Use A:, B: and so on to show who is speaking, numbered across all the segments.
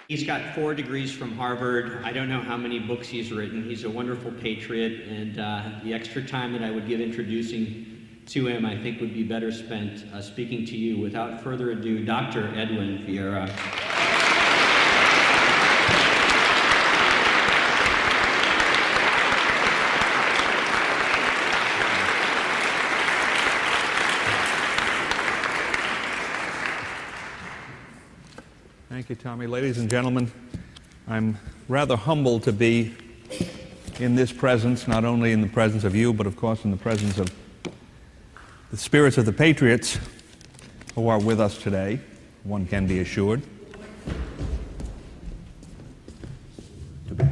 A: He's got 4 degrees from Harvard. I don't know how many books he's written. He's a wonderful patriot, and the extra time that I would give introducing to him, I think would be better spent speaking to you. Without further ado, Dr. Edwin Vieira.
B: Thank you, Tommy. Ladies and gentlemen, I'm rather humbled to be in this presence, not only in the presence of you, but of course in the presence of the spirits of the patriots who are with us today, one can be assured. Okay.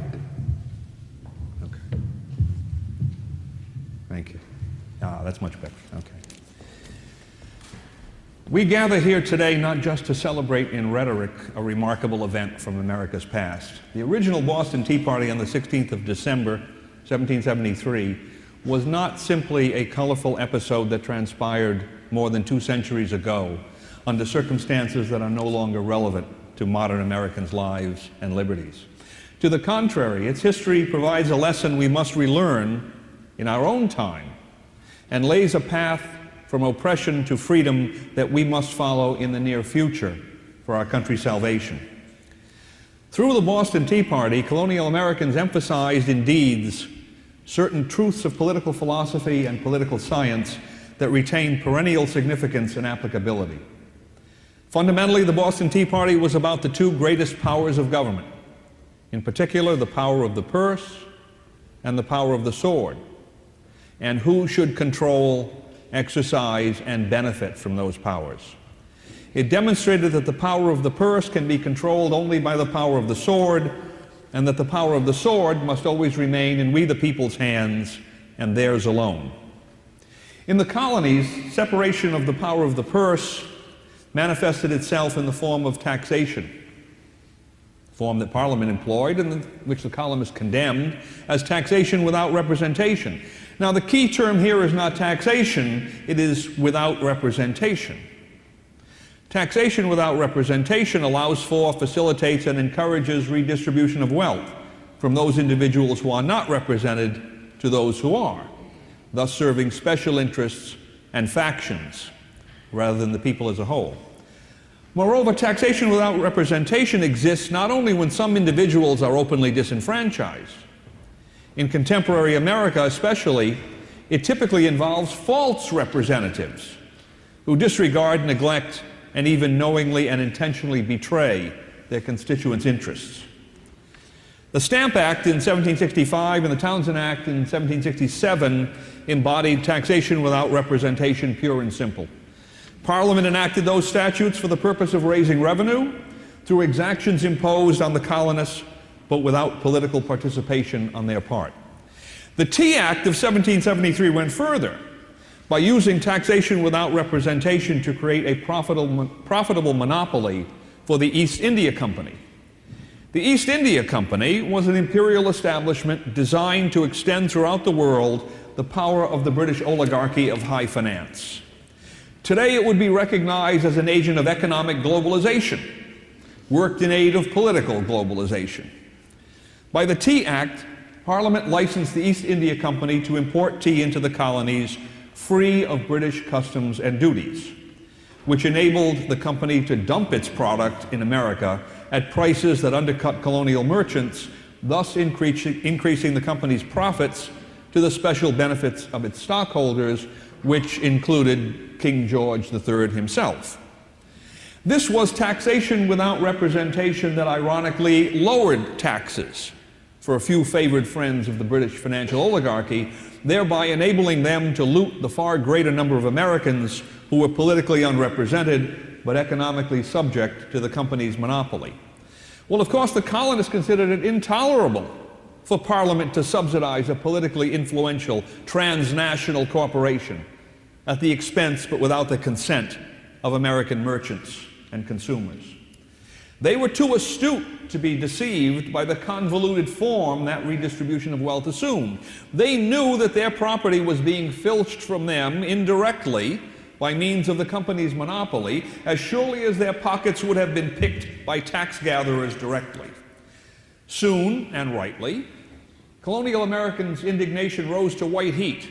B: Thank you. That's much better. Okay. We gather here today not just to celebrate in rhetoric a remarkable event from America's past. The original Boston Tea Party on the 16th of December, 1773, was not simply a colorful episode that transpired more than 2 centuries ago under circumstances that are no longer relevant to modern Americans' lives and liberties. To the contrary, its history provides a lesson we must relearn in our own time and lays a path from oppression to freedom that we must follow in the near future for our country's salvation. Through the Boston Tea Party, colonial Americans emphasized in deeds certain truths of political philosophy and political science that retain perennial significance and applicability. Fundamentally, the Boston Tea Party was about the 2 greatest powers of government, in particular the power of the purse and the power of the sword, and who should control, exercise, and benefit from those powers. It demonstrated that the power of the purse can be controlled only by the power of the sword, and that the power of the sword must always remain in we the people's hands and theirs alone. In the colonies, separation of the power of the purse manifested itself in the form of taxation, a form that Parliament employed and which the colonists condemned as taxation without representation. Now, the key term here is not taxation, it is without representation. Taxation without representation allows for, facilitates, and encourages redistribution of wealth from those individuals who are not represented to those who are, thus serving special interests and factions rather than the people as a whole. Moreover, taxation without representation exists not only when some individuals are openly disenfranchised. In contemporary America especially, it typically involves false representatives who disregard, neglect, and even knowingly and intentionally betray their constituents' interests. The Stamp Act in 1765 and the Townshend Act in 1767 embodied taxation without representation, pure and simple. Parliament enacted those statutes for the purpose of raising revenue through exactions imposed on the colonists, but without political participation on their part. The Tea Act of 1773 went further by using taxation without representation to create a profitable monopoly for the East India Company. The East India Company was an imperial establishment designed to extend throughout the world the power of the British oligarchy of high finance. Today it would be recognized as an agent of economic globalization, worked in aid of political globalization. By the Tea Act, Parliament licensed the East India Company to import tea into the colonies free of British customs and duties, which enabled the company to dump its product in America at prices that undercut colonial merchants, thus increasing the company's profits to the special benefits of its stockholders, which included King George III himself. This was taxation without representation that ironically lowered taxes for a few favored friends of the British financial oligarchy, thereby enabling them to loot the far greater number of Americans who were politically unrepresented but economically subject to the company's monopoly. Well, of course, the colonists considered it intolerable for Parliament to subsidize a politically influential transnational corporation at the expense but without the consent of American merchants and consumers. They were too astute to be deceived by the convoluted form that redistribution of wealth assumed. They knew that their property was being filched from them indirectly by means of the company's monopoly, as surely as their pockets would have been picked by tax gatherers directly. Soon, and rightly, colonial Americans' indignation rose to white heat.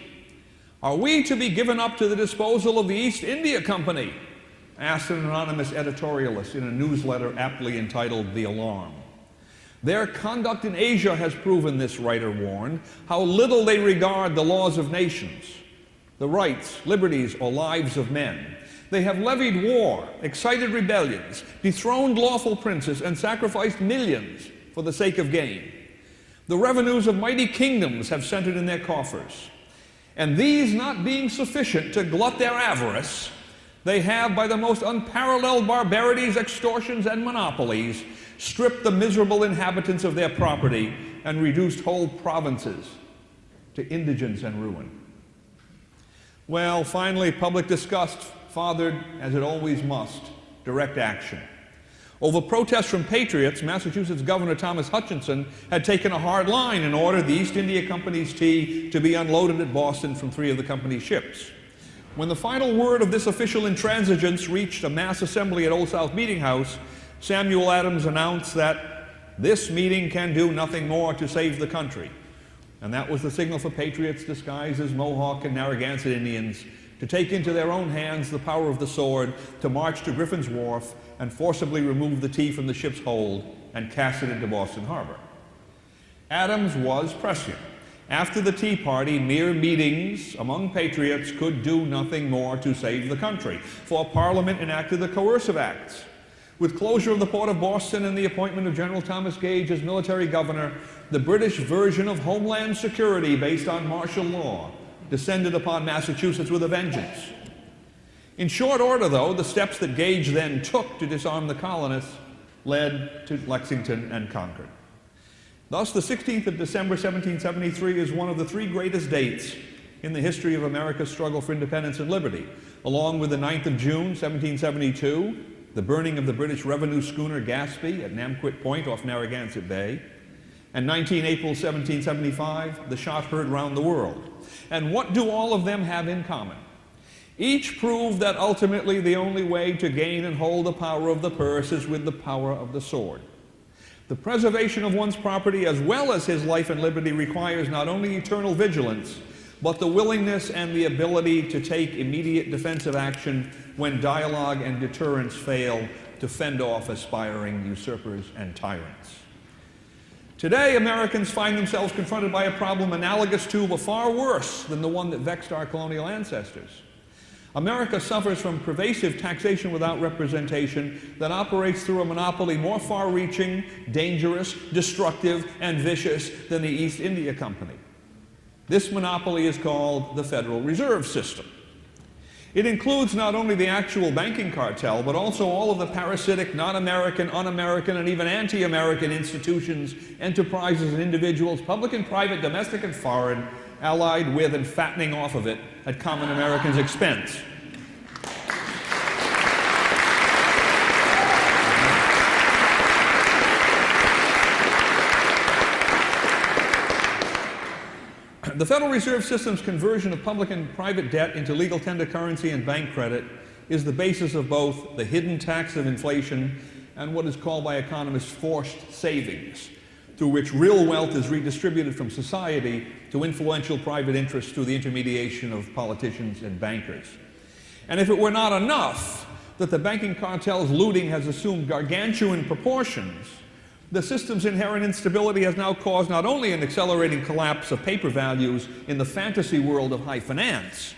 B: "Are we to be given up to the disposal of the East India Company?" asked an anonymous editorialist in a newsletter aptly entitled The Alarm. "Their conduct in Asia has proven," this writer warned, "how little they regard the laws of nations, the rights, liberties, or lives of men. They have levied war, excited rebellions, dethroned lawful princes, and sacrificed millions for the sake of gain. The revenues of mighty kingdoms have centered in their coffers. And these not being sufficient to glut their avarice, they have, by the most unparalleled barbarities, extortions, and monopolies, stripped the miserable inhabitants of their property and reduced whole provinces to indigence and ruin." Well, finally, public disgust fathered, as it always must, direct action. Over protests from patriots, Massachusetts Governor Thomas Hutchinson had taken a hard line and ordered the East India Company's tea to be unloaded at Boston from 3 of the company's ships. When the final word of this official intransigence reached a mass assembly at Old South Meeting House, Samuel Adams announced that this meeting can do nothing more to save the country. And that was the signal for patriots disguised as Mohawk and Narragansett Indians to take into their own hands the power of the sword, to march to Griffin's Wharf and forcibly remove the tea from the ship's hold and cast it into Boston Harbor. Adams was prescient. After the Tea Party, mere meetings among patriots could do nothing more to save the country, for Parliament enacted the Coercive Acts. With closure of the port of Boston and the appointment of General Thomas Gage as military governor, the British version of Homeland Security based on martial law descended upon Massachusetts with a vengeance. In short order, though, the steps that Gage then took to disarm the colonists led to Lexington and Concord. Thus, the 16th of December, 1773 is one of the 3 greatest dates in the history of America's struggle for independence and liberty, along with the 9th of June, 1772, the burning of the British revenue schooner Gaspee at Namquit Point off Narragansett Bay, and 19 April 1775, the shot heard round the world. And what do all of them have in common? Each proved that ultimately the only way to gain and hold the power of the purse is with the power of the sword. The preservation of one's property as well as his life and liberty requires not only eternal vigilance, but the willingness and the ability to take immediate defensive action when dialogue and deterrence fail to fend off aspiring usurpers and tyrants. Today, Americans find themselves confronted by a problem analogous to, but far worse than the one that vexed our colonial ancestors. America suffers from pervasive taxation without representation that operates through a monopoly more far-reaching, dangerous, destructive, and vicious than the East India Company. This monopoly is called the Federal Reserve System. It includes not only the actual banking cartel, but also all of the parasitic, non-American, un-American, and even anti-American institutions, enterprises, and individuals, public and private, domestic and foreign, allied with and fattening off of it at common Americans' expense. The Federal Reserve System's conversion of public and private debt into legal tender currency and bank credit is the basis of both the hidden tax of inflation and what is called by economists forced savings, through which real wealth is redistributed from society to influential private interests through the intermediation of politicians and bankers. And if it were not enough that the banking cartel's looting has assumed gargantuan proportions, the system's inherent instability has now caused not only an accelerating collapse of paper values in the fantasy world of high finance,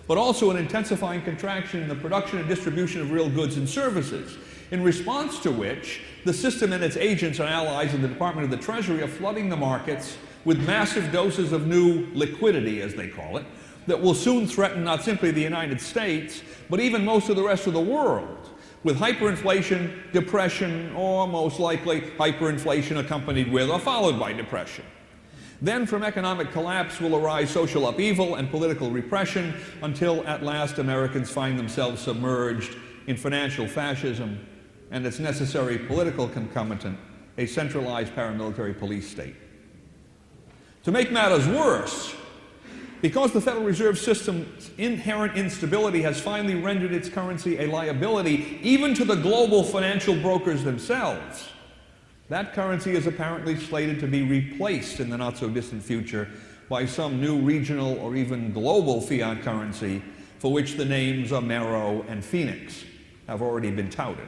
B: but also an intensifying contraction in the production and distribution of real goods and services, in response to which the system and its agents and allies in the Department of the Treasury are flooding the markets with massive doses of new liquidity, as they call it, that will soon threaten not simply the United States, but even most of the rest of the world, with hyperinflation, depression, or most likely hyperinflation accompanied with or followed by depression. Then from economic collapse will arise social upheaval and political repression until at last Americans find themselves submerged in financial fascism and its necessary political concomitant, a centralized paramilitary police state. To make matters worse, Because the Federal Reserve System's inherent instability has finally rendered its currency a liability even to the global financial brokers themselves, that currency is apparently slated to be replaced in the not-so-distant future by some new regional or even global fiat currency for which the names Amero and Phoenix have already been touted.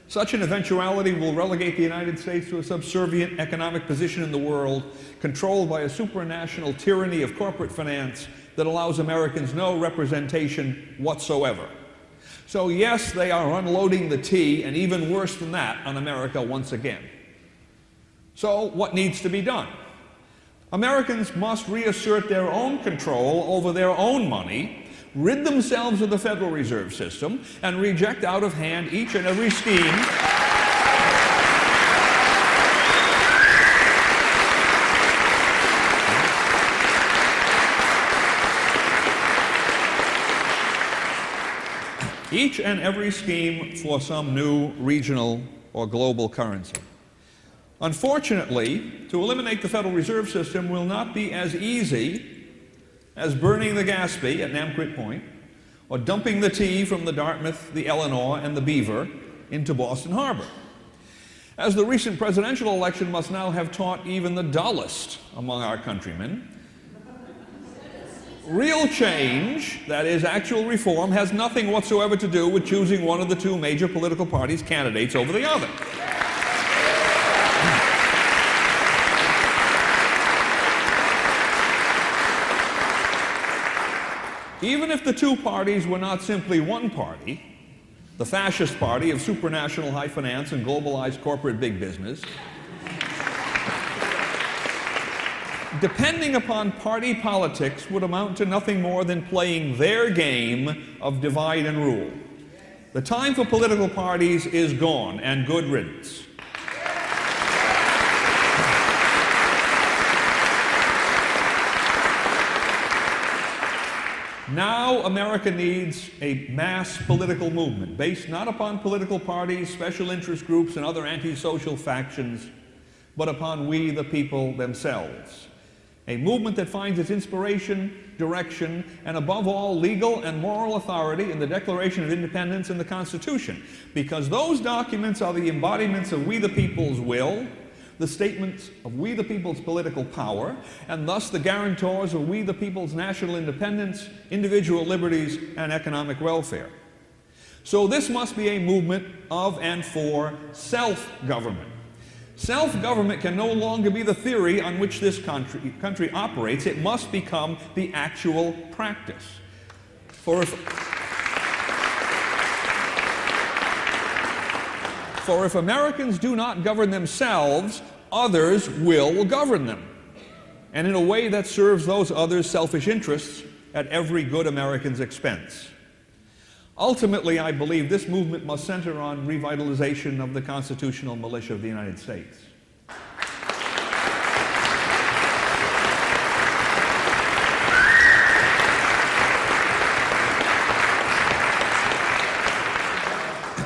B: Such an eventuality will relegate the United States to a subservient economic position in the world, controlled by a supranational tyranny of corporate finance that allows Americans no representation whatsoever. So yes, they are unloading the tea, and even worse than that, on America once again. So what needs to be done? Americans must reassert their own control over their own money, rid themselves of the Federal Reserve System, and reject out of hand each and every scheme for some new regional or global currency. Unfortunately, to eliminate the Federal Reserve System will not be as easy as burning the Gaspee at Namquit Point, or dumping the tea from the Dartmouth, the Eleanor, and the Beaver into Boston Harbor. As the recent presidential election must now have taught even the dullest among our countrymen, real change, that is, actual reform, has nothing whatsoever to do with choosing one of the two major political parties' candidates over the other. Even if the two parties were not simply one party, the fascist party of supranational high finance and globalized corporate big business, depending upon party politics would amount to nothing more than playing their game of divide and rule. The time for political parties is gone, and good riddance. Now America needs a mass political movement based not upon political parties, special interest groups, and other antisocial factions, but upon we the people themselves. A movement that finds its inspiration, direction, and above all, legal and moral authority in the Declaration of Independence and the Constitution, because those documents are the embodiments of we the people's will, the statements of we the people's political power, and thus the guarantors of we the people's national independence, individual liberties, and economic welfare. So this must be a movement of and for self-government. Self-government can no longer be the theory on which this country operates. It must become the actual practice. For if Americans do not govern themselves, others will govern them, and in a way that serves those others' selfish interests at every good American's expense. Ultimately, I believe this movement must center on revitalization of the constitutional militia of the United States.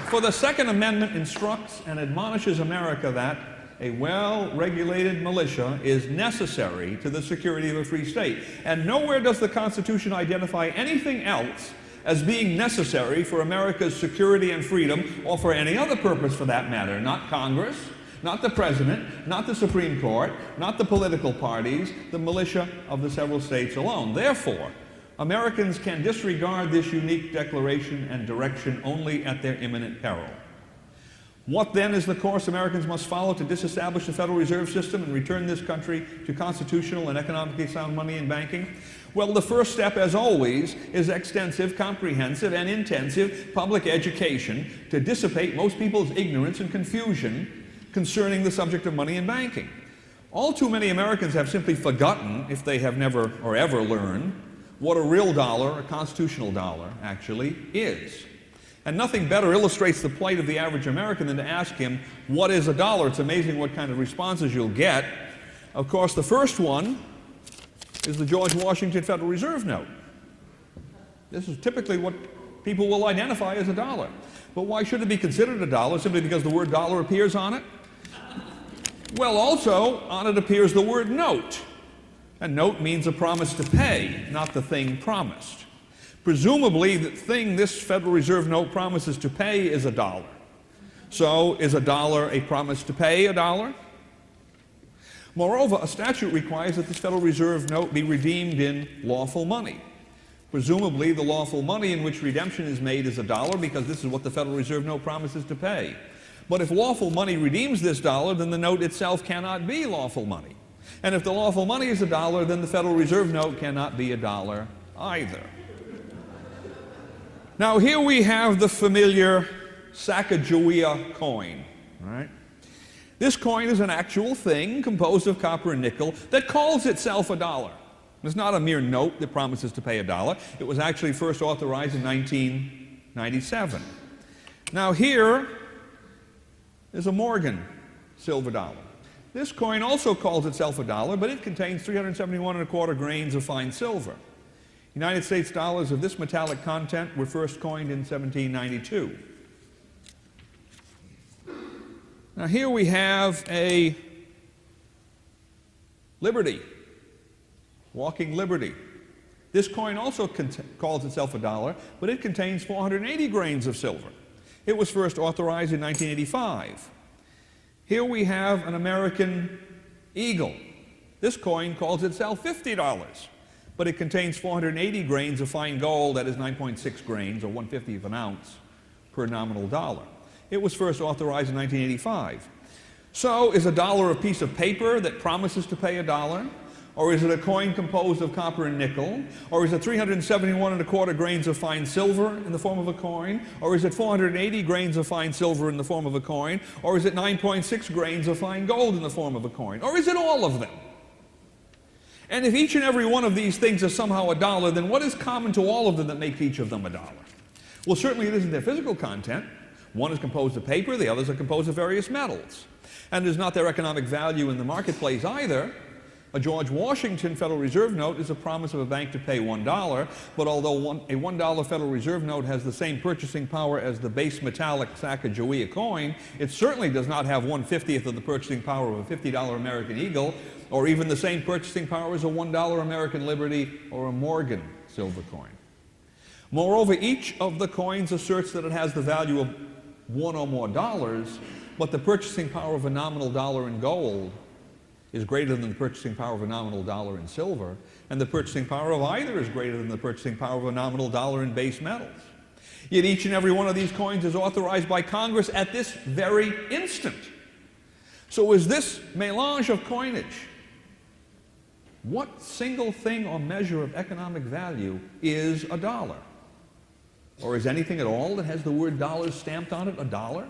B: For the Second Amendment instructs and admonishes America that a well-regulated militia is necessary to the security of a free state. And nowhere does the Constitution identify anything else as being necessary for America's security and freedom, or for any other purpose for that matter. Not Congress, not the President, not the Supreme Court, not the political parties, the militia of the several states alone. Therefore, Americans can disregard this unique declaration and direction only at their imminent peril. What then is the course Americans must follow to disestablish the Federal Reserve System and return this country to constitutional and economically sound money and banking? Well, the first step, as always, is extensive, comprehensive, and intensive public education to dissipate most people's ignorance and confusion concerning the subject of money and banking. All too many Americans have simply forgotten, if they have never or ever learned, what a real dollar, a constitutional dollar, actually is. And nothing better illustrates the plight of the average American than to ask him, what is a dollar? It's amazing what kind of responses you'll get. Of course, the first one is the George Washington Federal Reserve note. This is typically what people will identify as a dollar. But why should it be considered a dollar? Simply because the word dollar appears on it? Well, also, on it appears the word note. A note means a promise to pay, not the thing promised. Presumably, the thing this Federal Reserve note promises to pay is $1. So, is $1 a promise to pay $1? Moreover, a statute requires that this Federal Reserve note be redeemed in lawful money. Presumably, the lawful money in which redemption is made is $1 because this is what the Federal Reserve note promises to pay. But if lawful money redeems this $1, then the note itself cannot be lawful money. And if the lawful money is $1, then the Federal Reserve note cannot be $1 either. Now here we have the familiar Sacagawea coin, right? This coin is an actual thing composed of copper and nickel that calls itself $1. It's not a mere note that promises to pay $1. It was actually first authorized in 1997. Now here is a Morgan silver dollar. This coin also calls itself $1, but it contains 371 1/4 grains of fine silver. United States dollars of this metallic content were first coined in 1792. Now here we have a Liberty, Walking Liberty. This coin also calls itself $1, but it contains 480 grains of silver. It was first authorized in 1985. Here we have an American Eagle. This coin calls itself $50, but it contains 480 grains of fine gold, that is 9.6 grains, or 1/50 of an ounce, per nominal dollar. It was first authorized in 1985. So, is $1 a piece of paper that promises to pay $1? Or is it a coin composed of copper and nickel? Or is it 371 1/4 grains of fine silver in the form of a coin? Or is it 480 grains of fine silver in the form of a coin? Or is it 9.6 grains of fine gold in the form of a coin? Or is it all of them? And if each and every one of these things is somehow $1, then what is common to all of them that makes each of them $1? Well, certainly it isn't their physical content. One is composed of paper, the others are composed of various metals. And it is not their economic value in the marketplace either. A George Washington Federal Reserve note is a promise of a bank to pay $1, but although a $1 Federal Reserve note has the same purchasing power as the base metallic Sacagawea coin, it certainly does not have 1/50th of the purchasing power of a $50 American Eagle, or even the same purchasing power as a $1 American Liberty or a Morgan silver coin. Moreover, each of the coins asserts that it has the value of one or more dollars, but the purchasing power of a nominal dollar in gold is greater than the purchasing power of a nominal dollar in silver, and the purchasing power of either is greater than the purchasing power of a nominal dollar in base metals. Yet each and every one of these coins is authorized by Congress at this very instant. So is this melange of coinage, what single thing or measure of economic value is $1? Or is anything at all that has the word dollars stamped on it $1?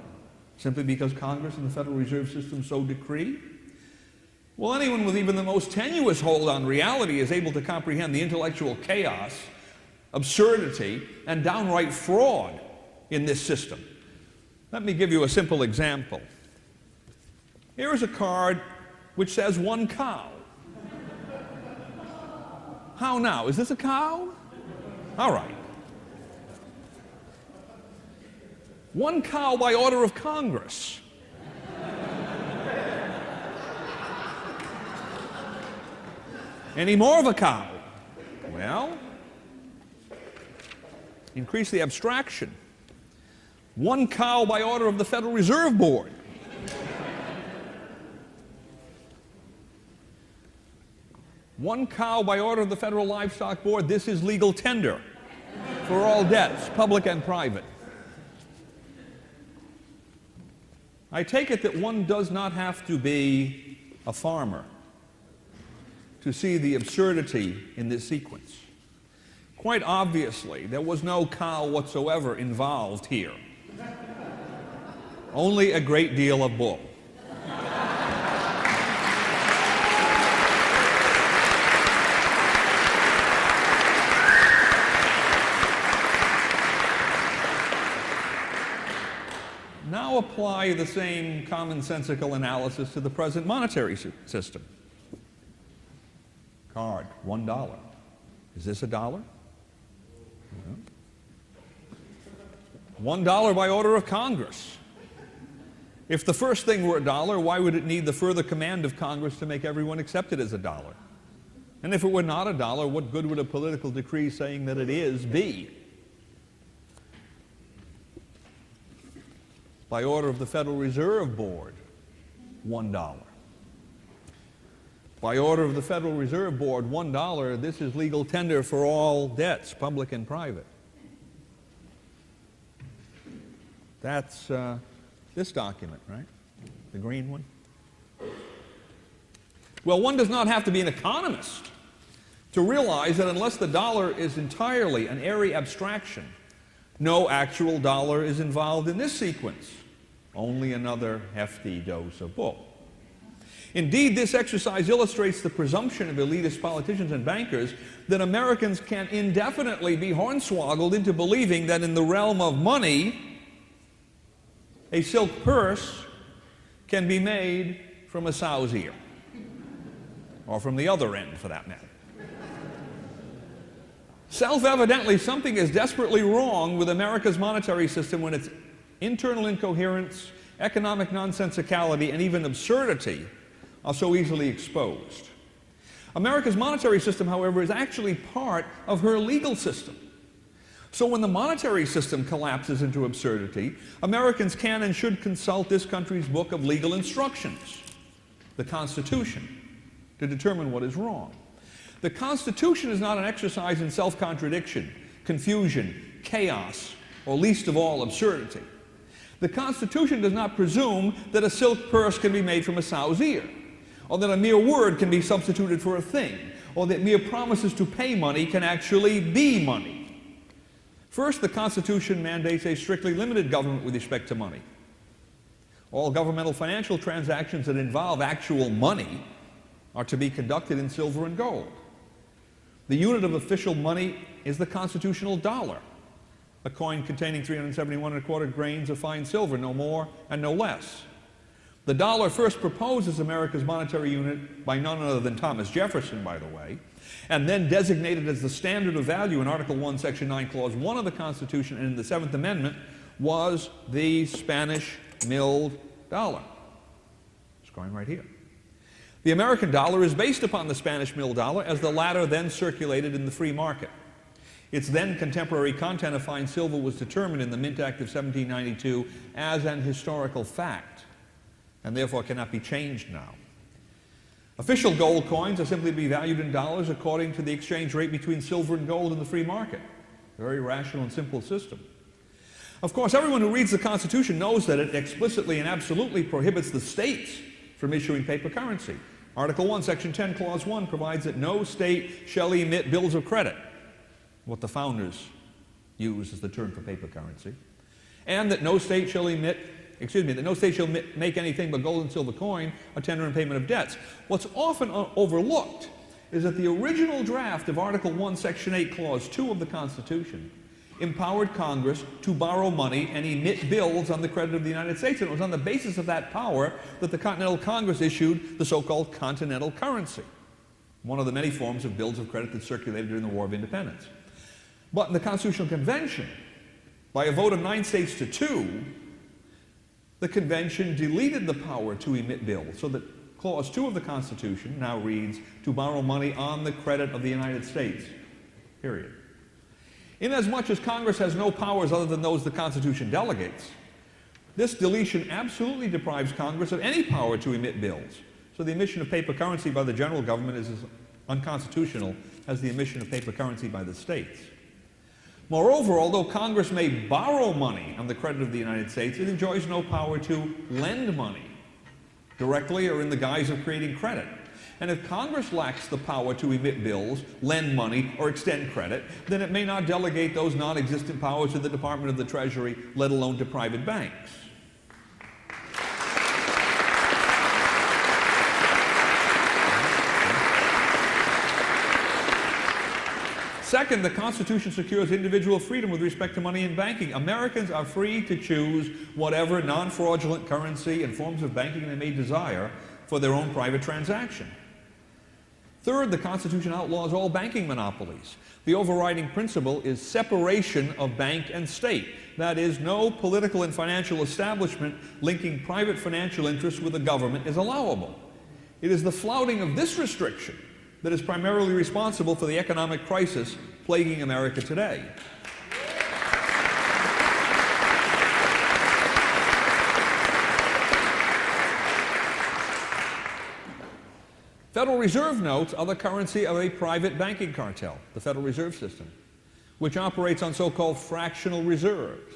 B: Simply because Congress and the Federal Reserve System so decree? Well, anyone with even the most tenuous hold on reality is able to comprehend the intellectual chaos, absurdity, and downright fraud in this system. Let me give you a simple example. Here is a card which says 1 cow. How now? Is this a cow? All right. 1 cow by order of Congress. Any more of a cow? Well, increase the abstraction. 1 cow by order of the Federal Reserve Board. One cow by order of the Federal Livestock Board. This is legal tender for all debts, public and private. I take it that one does not have to be a farmer to see the absurdity in this sequence. Quite obviously, there was no cow whatsoever involved here. Only a great deal of bull. Now apply the same commonsensical analysis to the present monetary system. Card, $1. Is this $1? No. $1 by order of Congress. If the first thing were $1, why would it need the further command of Congress to make everyone accept it as $1? And if it were not a dollar, what good would a political decree saying that it is be? By order of the Federal Reserve Board, $1. By order of the Federal Reserve Board, $1, this is legal tender for all debts, public and private. That's this document, right? The green one. Well, one does not have to be an economist to realize that unless the dollar is entirely an airy abstraction, no actual dollar is involved in this sequence. Only another hefty dose of bull. Indeed, this exercise illustrates the presumption of elitist politicians and bankers that Americans can indefinitely be hornswoggled into believing that in the realm of money, a silk purse can be made from a sow's ear, or from the other end, for that matter. Self-evidently, something is desperately wrong with America's monetary system when its internal incoherence, economic nonsensicality, and even absurdity are so easily exposed. America's monetary system, however, is actually part of her legal system. So when the monetary system collapses into absurdity, Americans can and should consult this country's book of legal instructions, the Constitution, to determine what is wrong. The Constitution is not an exercise in self-contradiction, confusion, chaos, or least of all, absurdity. The Constitution does not presume that a silk purse can be made from a sow's ear, or that a mere word can be substituted for a thing, or that mere promises to pay money can actually be money. First, the Constitution mandates a strictly limited government with respect to money. All governmental financial transactions that involve actual money are to be conducted in silver and gold. The unit of official money is the constitutional dollar, a coin containing 371¼ grains of fine silver, no more and no less. The dollar first proposed as America's monetary unit by none other than Thomas Jefferson, by the way, and then designated as the standard of value in Article 1, Section 9, Clause 1 of the Constitution and in the Seventh Amendment, was the Spanish milled dollar. It's going right here. The American dollar is based upon the Spanish milled dollar, as the latter then circulated in the free market. Its then contemporary content of fine silver was determined in the Mint Act of 1792 as an historical fact, and therefore cannot be changed now. Official gold coins are simply to be valued in dollars according to the exchange rate between silver and gold in the free market. A very rational and simple system. Of course, everyone who reads the Constitution knows that it explicitly and absolutely prohibits the states from issuing paper currency. Article 1, Section 10, Clause 1 provides that no state shall emit bills of credit, what the founders used as the term for paper currency, and that no state shall make anything but gold and silver coin a tender in payment of debts. What's often overlooked is that the original draft of Article 1, Section 8, Clause 2 of the Constitution empowered Congress to borrow money and emit bills on the credit of the United States. And it was on the basis of that power that the Continental Congress issued the so-called Continental Currency, one of the many forms of bills of credit that circulated during the War of Independence. But in the Constitutional Convention, by a vote of 9 states to 2, the Convention deleted the power to emit bills, so that Clause 2 of the Constitution now reads, to borrow money on the credit of the United States, period. Inasmuch as Congress has no powers other than those the Constitution delegates, this deletion absolutely deprives Congress of any power to emit bills. So the emission of paper currency by the general government is as unconstitutional as the emission of paper currency by the states. Moreover, although Congress may borrow money on the credit of the United States, it enjoys no power to lend money, directly or in the guise of creating credit. And if Congress lacks the power to emit bills, lend money, or extend credit, then it may not delegate those non-existent powers to the Department of the Treasury, let alone to private banks. Second, the Constitution secures individual freedom with respect to money and banking. Americans are free to choose whatever non-fraudulent currency and forms of banking they may desire for their own private transaction. Third, the Constitution outlaws all banking monopolies. The overriding principle is separation of bank and state. That is, no political and financial establishment linking private financial interests with the government is allowable. It is the flouting of this restriction that is primarily responsible for the economic crisis plaguing America today. Federal Reserve notes are the currency of a private banking cartel, the Federal Reserve System, which operates on so-called fractional reserves.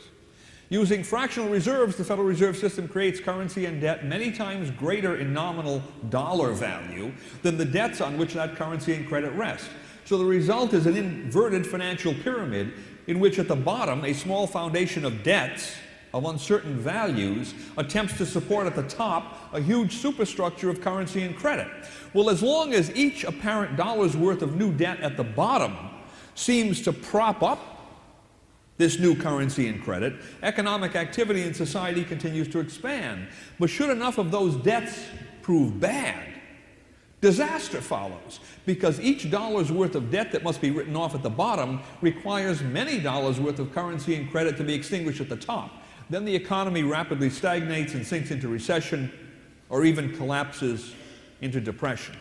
B: Using fractional reserves, the Federal Reserve System creates currency and debt many times greater in nominal dollar value than the debts on which that currency and credit rest. So the result is an inverted financial pyramid in which at the bottom a small foundation of debts of uncertain values attempts to support at the top a huge superstructure of currency and credit. Well, as long as each apparent dollar's worth of new debt at the bottom seems to prop up this new currency and credit, economic activity in society continues to expand. But should enough of those debts prove bad, disaster follows, because each dollar's worth of debt that must be written off at the bottom requires many dollars worth of currency and credit to be extinguished at the top. Then the economy rapidly stagnates and sinks into recession or even collapses into depression.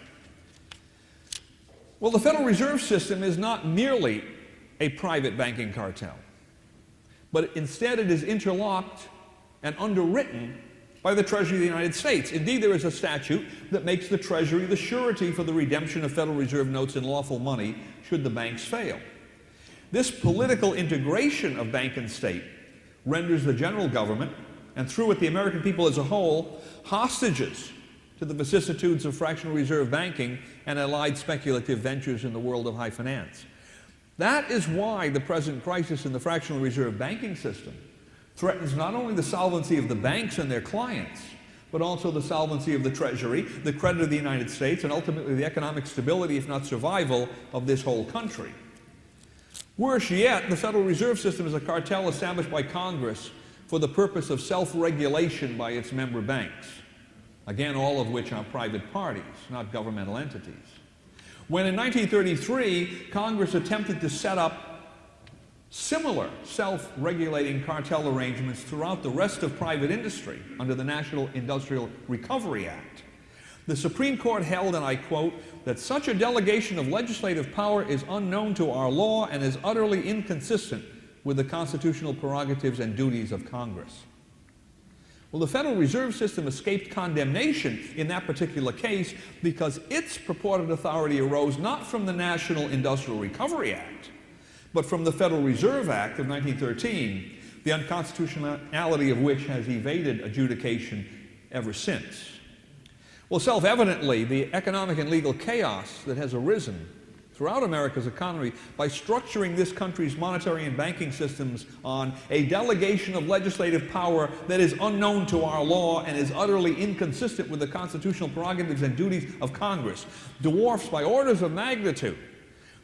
B: Well, the Federal Reserve System is not merely a private banking cartel, but instead it is interlocked and underwritten by the Treasury of the United States. Indeed, there is a statute that makes the Treasury the surety for the redemption of Federal Reserve notes in lawful money should the banks fail. This political integration of bank and state renders the general government, and through it the American people as a whole, hostages to the vicissitudes of fractional reserve banking and allied speculative ventures in the world of high finance. That is why the present crisis in the fractional reserve banking system threatens not only the solvency of the banks and their clients, but also the solvency of the Treasury, the credit of the United States, and ultimately the economic stability, if not survival, of this whole country. Worse yet, the Federal Reserve System is a cartel established by Congress for the purpose of self-regulation by its member banks, again, all of which are private parties, not governmental entities. When in 1933, Congress attempted to set up similar self-regulating cartel arrangements throughout the rest of private industry under the National Industrial Recovery Act, the Supreme Court held, and I quote, that such a delegation of legislative power is unknown to our law and is utterly inconsistent with the constitutional prerogatives and duties of Congress. Well, the Federal Reserve System escaped condemnation in that particular case because its purported authority arose not from the National Industrial Recovery Act, but from the Federal Reserve Act of 1913, the unconstitutionality of which has evaded adjudication ever since. Well, self-evidently, the economic and legal chaos that has arisen throughout America's economy by structuring this country's monetary and banking systems on a delegation of legislative power that is unknown to our law and is utterly inconsistent with the constitutional prerogatives and duties of Congress dwarfs by orders of magnitude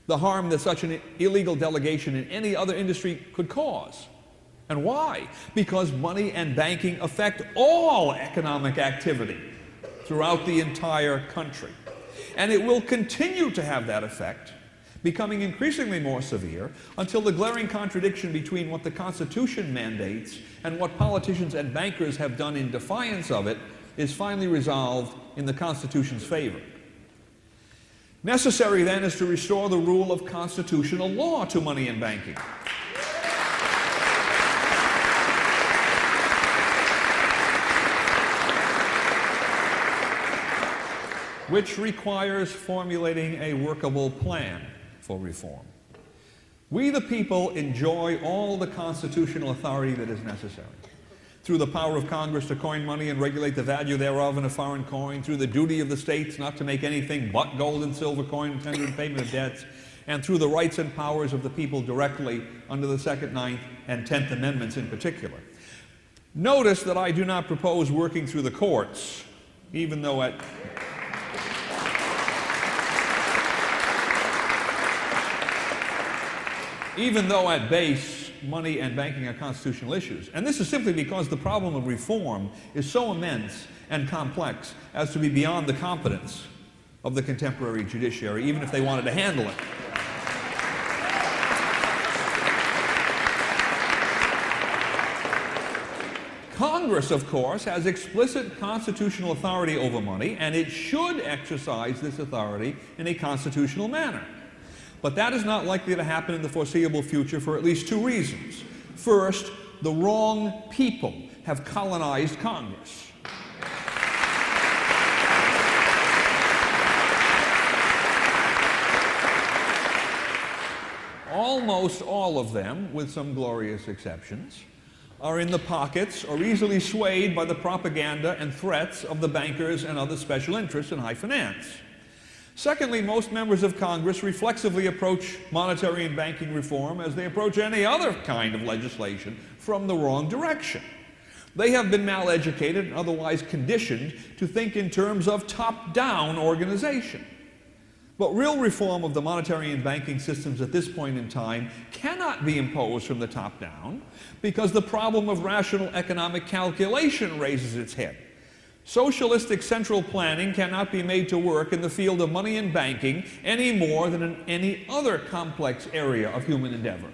B: the harm that such an illegal delegation in any other industry could cause. And why? Because money and banking affect all economic activity throughout the entire country. And it will continue to have that effect, becoming increasingly more severe until the glaring contradiction between what the Constitution mandates and what politicians and bankers have done in defiance of it is finally resolved in the Constitution's favor. Necessary, then, is to restore the rule of constitutional law to money and banking. Which requires formulating a workable plan for reform. We, the people, enjoy all the constitutional authority that is necessary. Through the power of Congress to coin money and regulate the value thereof in a foreign coin, through the duty of the states not to make anything but gold and silver coin tender in payment of debts, and through the rights and powers of the people directly under the Second, Ninth, and 10th Amendments in particular. Notice that I do not propose working through the courts, even though at base, money and banking are constitutional issues. And this is simply because the problem of reform is so immense and complex as to be beyond the competence of the contemporary judiciary, even if they wanted to handle it. Congress, of course, has explicit constitutional authority over money, and it should exercise this authority in a constitutional manner. But that is not likely to happen in the foreseeable future for at least two reasons. First, the wrong people have colonized Congress. Almost all of them, with some glorious exceptions, are in the pockets or easily swayed by the propaganda and threats of the bankers and other special interests in high finance. Secondly, most members of Congress reflexively approach monetary and banking reform as they approach any other kind of legislation from the wrong direction. They have been mal-educated and otherwise conditioned to think in terms of top-down organization. But real reform of the monetary and banking systems at this point in time cannot be imposed from the top down because the problem of rational economic calculation raises its head. Socialistic central planning cannot be made to work in the field of money and banking any more than in any other complex area of human endeavor.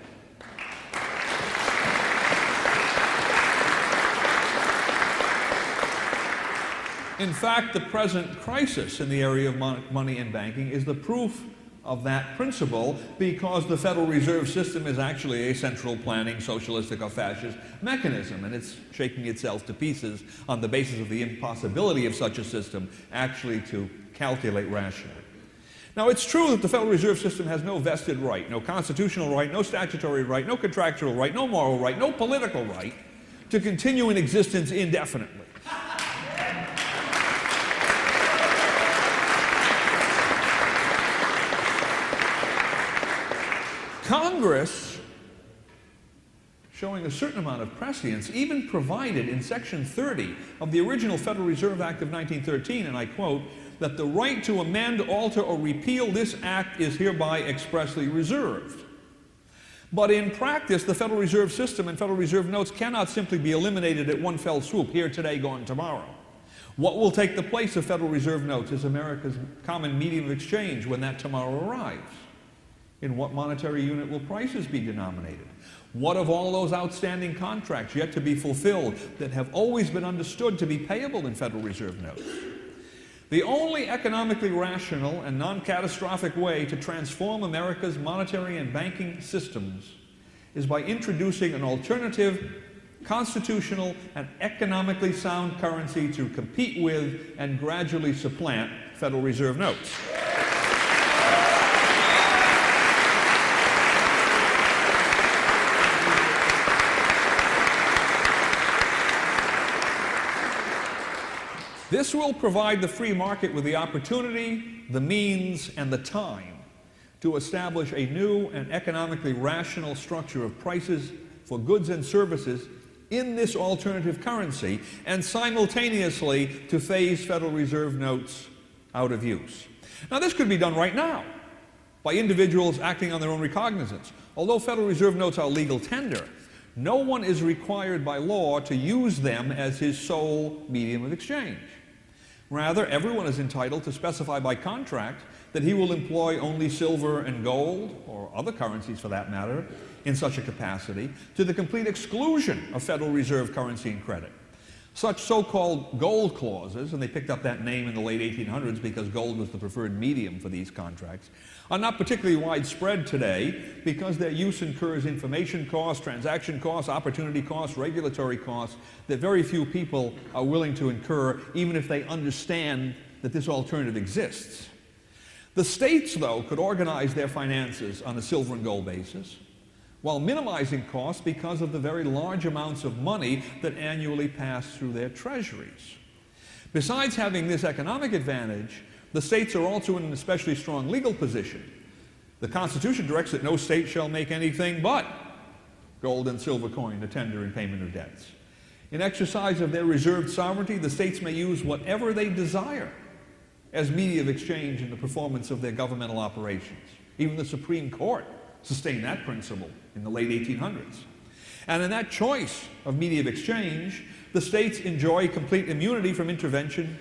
B: In fact, the present crisis in the area of money and banking is the proof of that principle, because the Federal Reserve System is actually a central planning socialistic or fascist mechanism, and it's shaking itself to pieces on the basis of the impossibility of such a system actually to calculate rationally. Now, it's true that the Federal Reserve System has no vested right, no constitutional right, no statutory right, no contractual right, no moral right, no political right to continue in existence indefinitely. Congress, showing a certain amount of prescience, even provided in Section 30 of the original Federal Reserve Act of 1913, and I quote, that the right to amend, alter, or repeal this act is hereby expressly reserved. But in practice, the Federal Reserve System and Federal Reserve notes cannot simply be eliminated at one fell swoop, here today, gone tomorrow. What will take the place of Federal Reserve notes is America's common medium of exchange when that tomorrow arrives. In what monetary unit will prices be denominated? What of all those outstanding contracts yet to be fulfilled that have always been understood to be payable in Federal Reserve notes? The only economically rational and non-catastrophic way to transform America's monetary and banking systems is by introducing an alternative, constitutional, and economically sound currency to compete with and gradually supplant Federal Reserve notes. This will provide the free market with the opportunity, the means, and the time to establish a new and economically rational structure of prices for goods and services in this alternative currency, and simultaneously to phase Federal Reserve notes out of use. Now, this could be done right now by individuals acting on their own recognizance. Although Federal Reserve notes are legal tender, no one is required by law to use them as his sole medium of exchange. Rather, everyone is entitled to specify by contract that he will employ only silver and gold, or other currencies for that matter, in such a capacity, to the complete exclusion of Federal Reserve currency and credit. Such so-called gold clauses, and they picked up that name in the late 1800s because gold was the preferred medium for these contracts, are not particularly widespread today because their use incurs information costs, transaction costs, opportunity costs, regulatory costs that very few people are willing to incur, even if they understand that this alternative exists. The states, though, could organize their finances on a silver and gold basis, while minimizing costs because of the very large amounts of money that annually pass through their treasuries. Besides having this economic advantage, the states are also in an especially strong legal position. The Constitution directs that no state shall make anything but gold and silver coin to tender in payment of debts. In exercise of their reserved sovereignty, the states may use whatever they desire as media of exchange in the performance of their governmental operations. Even the Supreme Court sustained that principle in the late 1800s. And in that choice of media of exchange, the states enjoy complete immunity from intervention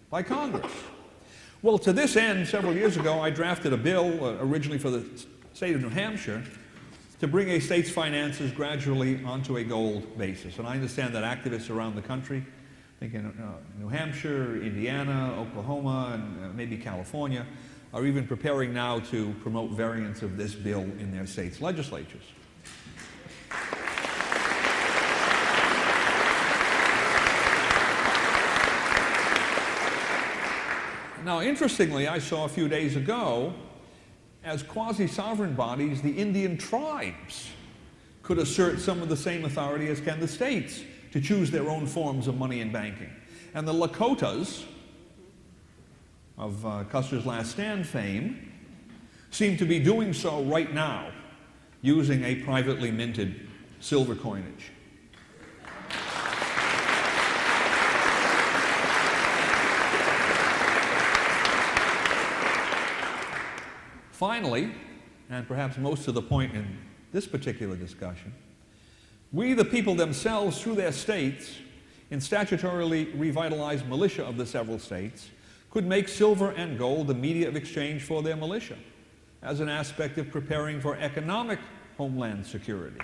B: by Congress. Well, to this end, several years ago, I drafted a bill, originally for the state of New Hampshire, to bring a state's finances gradually onto a gold basis. And I understand that activists around the country, I think in New Hampshire, Indiana, Oklahoma, and maybe California, are even preparing now to promote variants of this bill in their states' legislatures. Now, interestingly, I saw a few days ago, as quasi-sovereign bodies, the Indian tribes could assert some of the same authority as can the states to choose their own forms of money and banking. And the Lakotas, of Custer's Last Stand fame, seem to be doing so right now, using a privately minted silver coinage. Finally, and perhaps most to the point in this particular discussion, we, the people themselves, through their states, in statutorily revitalized militia of the several states, could make silver and gold the media of exchange for their militia, as an aspect of preparing for economic homeland security.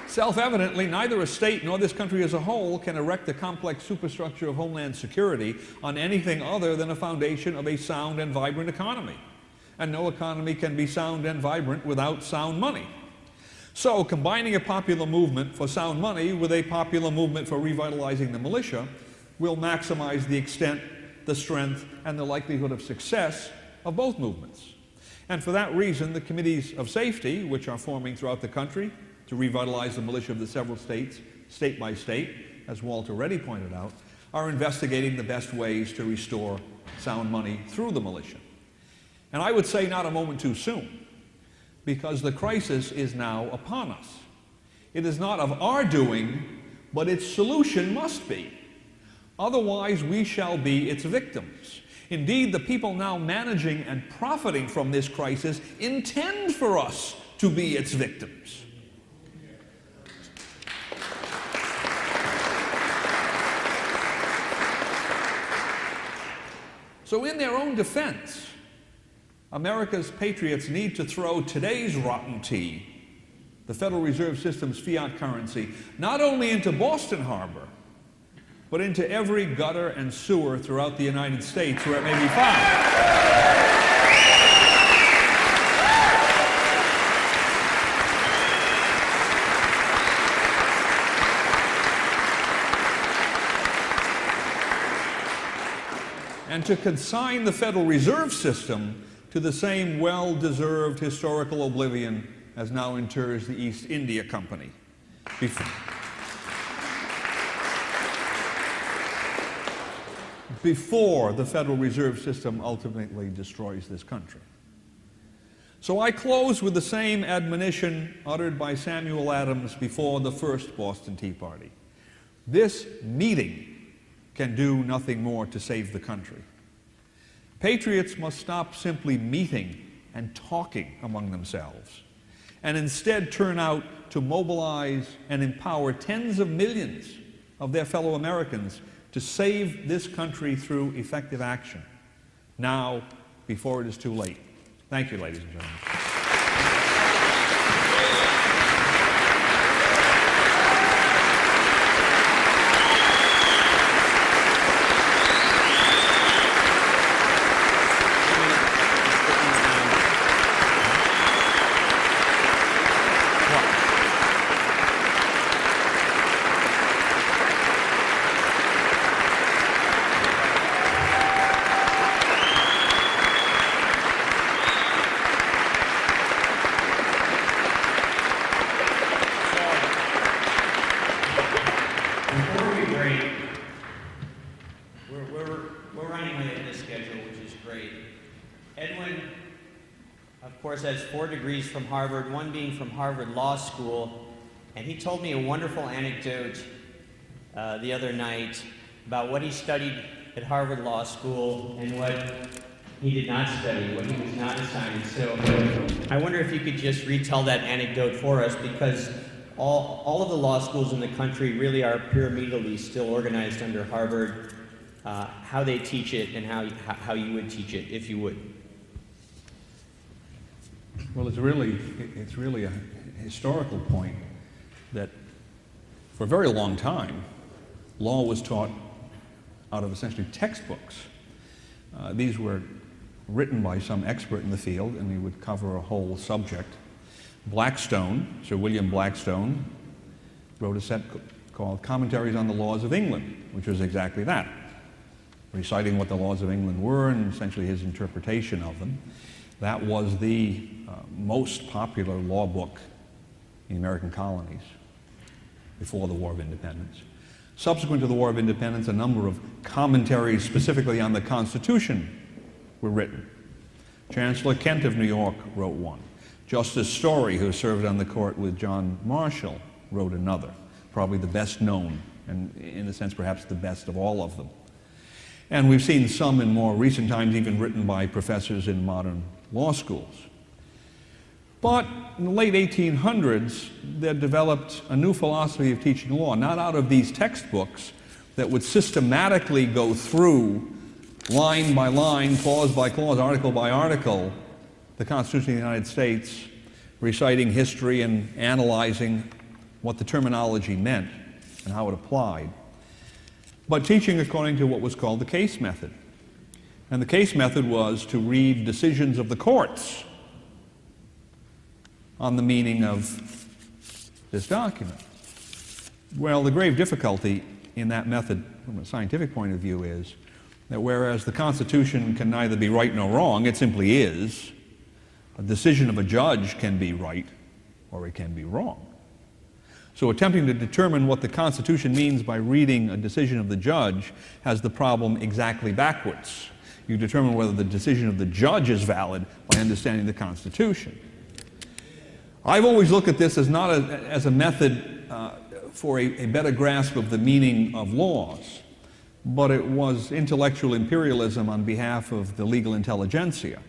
B: Self-evidently, neither a state nor this country as a whole can erect the complex superstructure of homeland security on anything other than a foundation of a sound and vibrant economy. And no economy can be sound and vibrant without sound money. So, combining a popular movement for sound money with a popular movement for revitalizing the militia will maximize the extent, the strength, and the likelihood of success of both movements. And for that reason, the committees of safety, which are forming throughout the country to revitalize the militia of the several states, state by state, as Walt already pointed out, are investigating the best ways to restore sound money through the militia. And I would say not a moment too soon, because the crisis is now upon us. It is not of our doing, but its solution must be. Otherwise, we shall be its victims. Indeed, the people now managing and profiting from this crisis intend for us to be its victims. So in their own defense, America's patriots need to throw today's rotten tea, the Federal Reserve System's fiat currency, not only into Boston Harbor, but into every gutter and sewer throughout the United States where it may be found. And to consign the Federal Reserve System to the same well-deserved historical oblivion as now inters the East India Company. Before the Federal Reserve System ultimately destroys this country. So I close with the same admonition uttered by Samuel Adams before the first Boston Tea Party. This meeting can do nothing more to save the country. Patriots must stop simply meeting and talking among themselves, and instead turn out to mobilize and empower tens of millions of their fellow Americans to save this country through effective action, now before it is too late. Thank you, ladies and gentlemen.
A: We're running late in this schedule, which is great. Edwin, of course, has 4 degrees from Harvard, one being from Harvard Law School, and he told me a wonderful anecdote the other night about what he studied at Harvard Law School and what he did not study, what he was not assigned. So I wonder if you could just retell that anecdote for us, because all of the law schools in the country really are pyramidally still organized under Harvard. how they teach it and how you would teach it, if you would.
B: Well, it's really a historical point that for a very long time, law was taught out of essentially textbooks. These were written by some expert in the field, and they would cover a whole subject. Blackstone, Sir William Blackstone, wrote a set called Commentaries on the Laws of England, which was exactly that, reciting what the laws of England were and essentially his interpretation of them. That was the most popular law book in the American colonies before the War of Independence. Subsequent to the War of Independence, a number of commentaries specifically on the Constitution were written. Chancellor Kent of New York wrote one. Justice Story, who served on the court with John Marshall, wrote another, probably the best known, and in a sense perhaps the best of all of them. And we've seen some in more recent times even written by professors in modern law schools. But in the late 1800s, there developed a new philosophy of teaching law, not out of these textbooks that would systematically go through line by line, clause by clause, article by article, the Constitution of the United States, reciting history and analyzing what the terminology meant and how it applied, but teaching according to what was called the case method. And the case method was to read decisions of the courts on the meaning of this document. Well, the grave difficulty in that method from a scientific point of view is that whereas the Constitution can neither be right nor wrong, it simply is, a decision of a judge can be right or it can be wrong. So attempting to determine what the Constitution means by reading a decision of the judge has the problem exactly backwards. You determine whether the decision of the judge is valid by understanding the Constitution. I've always looked at this as not as a method for a better grasp of the meaning of laws, but it was intellectual imperialism on behalf of the legal intelligentsia,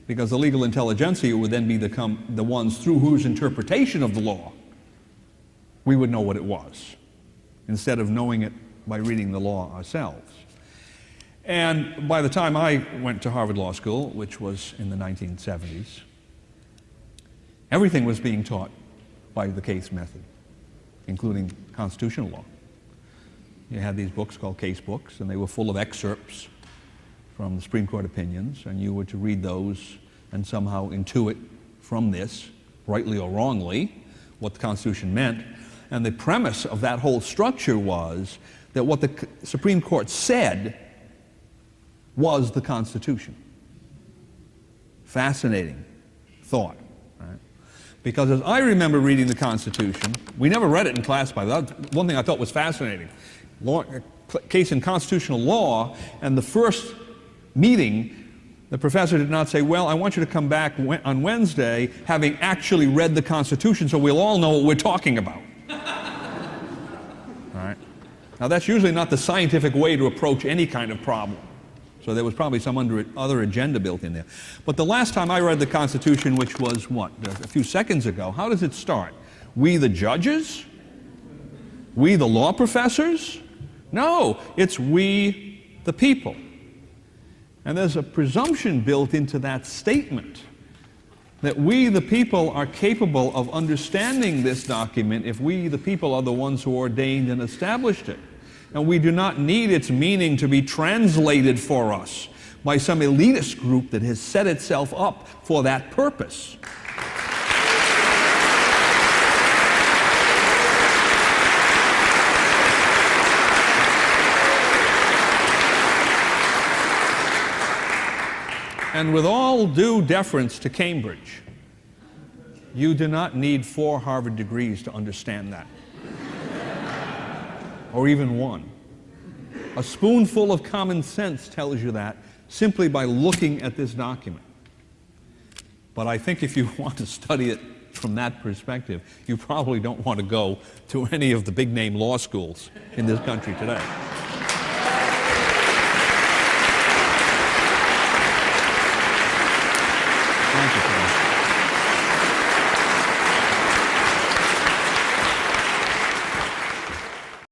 B: because the legal intelligentsia would then become the ones through whose interpretation of the law we would know what it was, instead of knowing it by reading the law ourselves. And by the time I went to Harvard Law School, which was in the 1970s, everything was being taught by the case method, including constitutional law. You had these books called case books, and they were full of excerpts from the Supreme Court opinions, and you were to read those and somehow intuit from this, rightly or wrongly, what the Constitution meant. And the premise of that whole structure was that what the Supreme Court said was the Constitution. Fascinating thought, right? Because as I remember reading the Constitution, we never read it in class, by the way. One thing I thought was fascinating. Case in constitutional law, and the first meeting, the professor did not say, well, I want you to come back on Wednesday having actually read the Constitution so we'll all know what we're talking about. All right? Now, that's usually not the scientific way to approach any kind of problem. So there was probably some other agenda built in there. But the last time I read the Constitution, which was, what, a few seconds ago, how does it start? We the judges? We the law professors? No, it's we the people. And there's a presumption built into that statement that we the people are capable of understanding this document if we the people are the ones who ordained and established it. And we do not need its meaning to be translated for us by some elitist group that has set itself up for that purpose. And with all due deference to Cambridge, you do not need 4 Harvard degrees to understand that. Or even 1. A spoonful of common sense tells you that simply by looking at this document. But I think if you want to study it from that perspective, you probably don't want to go to any of the big-name law schools in this country today.